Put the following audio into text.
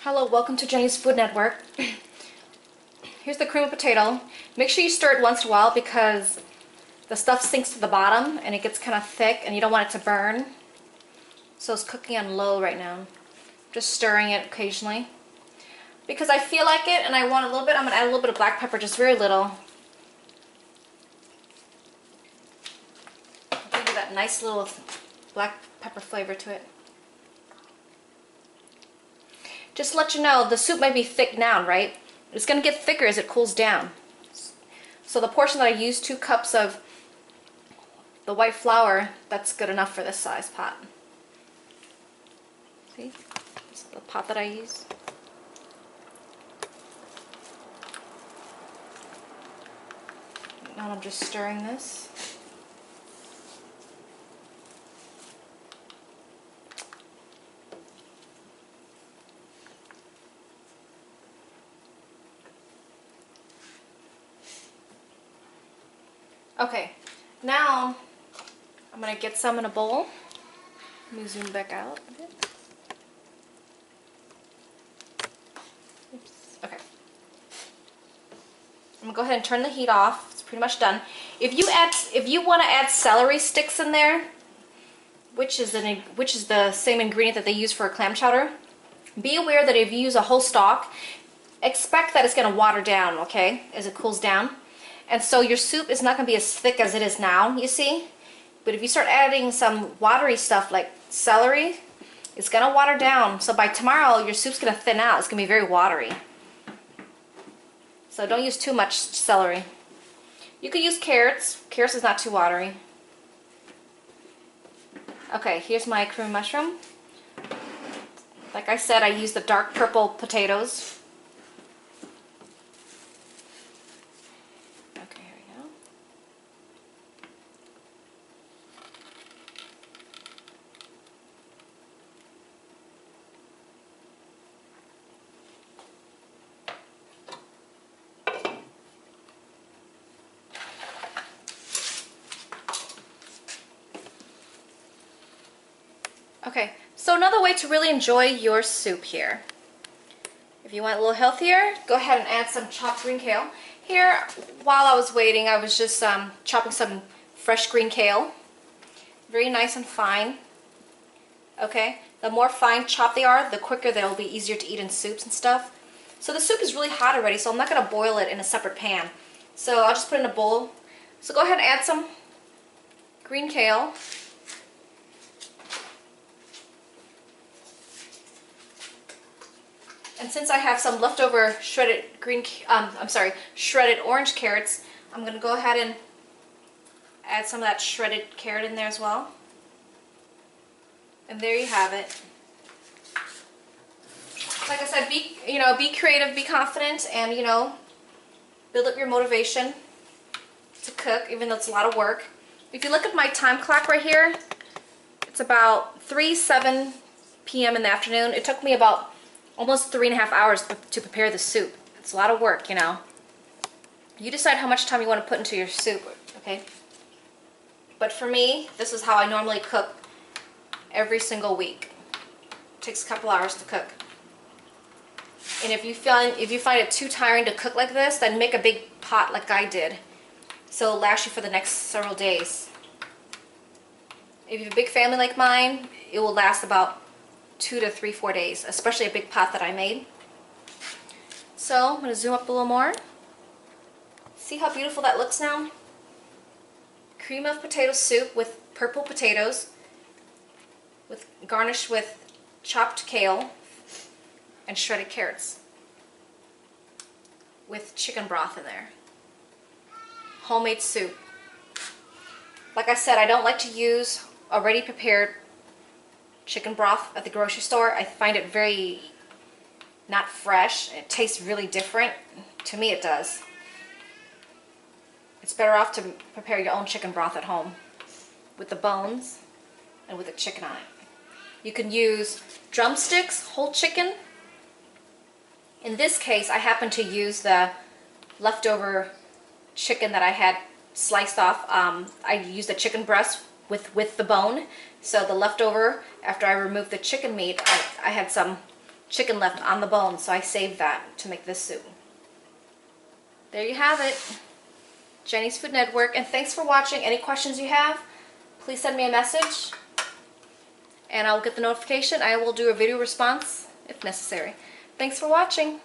Hello, welcome to Jenny's Food Network. Here's the cream of potato. Make sure you stir it once in a while because the stuff sinks to the bottom and it gets kind of thick and you don't want it to burn. So it's cooking on low right now. Just stirring it occasionally. Because I feel like it and I want a little bit, I'm going to add a little bit of black pepper, just very little. Give it that nice little black pepper flavor to it. Just to let you know, the soup might be thick now, right? It's going to get thicker as it cools down. So the portion that I used, 2 cups of the white flour, that's good enough for this size pot. See? This is the pot that I use. Now I'm just stirring this. Okay, now I'm going to get some in a bowl. Let me zoom back out a bit. Oops. Okay. I'm going to go ahead and turn the heat off. It's pretty much done. If you want to add celery sticks in there, which is the same ingredient that they use for a clam chowder, be aware that if you use a whole stalk, expect that it's going to water down, okay, as it cools down. And so your soup is not going to be as thick as it is now, you see? But if you start adding some watery stuff like celery, it's going to water down. So by tomorrow, your soup's going to thin out. It's going to be very watery. So don't use too much celery. You could use carrots. Carrots is not too watery. Okay, here's my cream mushroom. Like I said, I use the dark purple potatoes. Okay, so another way to really enjoy your soup here. If you want a little healthier, go ahead and add some chopped green kale. Here, while I was waiting, I was just chopping some fresh green kale. Very nice and fine. Okay, the more fine chopped they are, the quicker they'll be easier to eat in soups and stuff. So the soup is really hot already, so I'm not going to boil it in a separate pan. So I'll just put it in a bowl. So go ahead and add some green kale. And since I have some leftover shredded shredded orange carrots, I'm going to go ahead and add some of that shredded carrot in there as well. And there you have it. Like I said, be creative, be confident, and build up your motivation to cook, even though it's a lot of work. If you look at my time clock right here, it's about 3:07 p.m. in the afternoon. It took me about almost 3.5 hours to prepare the soup. It's a lot of work, You decide how much time you want to put into your soup, okay? But for me, this is how I normally cook every single week. It takes a couple hours to cook. And if you find it too tiring to cook like this, then make a big pot like I did, so it'll last you for the next several days. If you have a big family like mine, it will last about 2 to 3, 4 days, especially a big pot that I made. So I'm going to zoom up a little more. See how beautiful that looks now? Cream of potato soup with purple potatoes, garnished with chopped kale and shredded carrots, with chicken broth in there. Homemade soup. Like I said, I don't like to use already prepared chicken broth at the grocery store. I find it very not fresh. It tastes really different. To me it does. It's better off to prepare your own chicken broth at home with the bones and with the chicken on it. You can use drumsticks, whole chicken. In this case, I happen to use the leftover chicken that I had sliced off. I used the chicken breast with the bone. So the leftover, after I removed the chicken meat, I had some chicken left on the bone, so I saved that to make this soup. There you have it. Jenny's Food Network. And thanks for watching. Any questions you have, please send me a message and I'll get the notification. I will do a video response if necessary. Thanks for watching.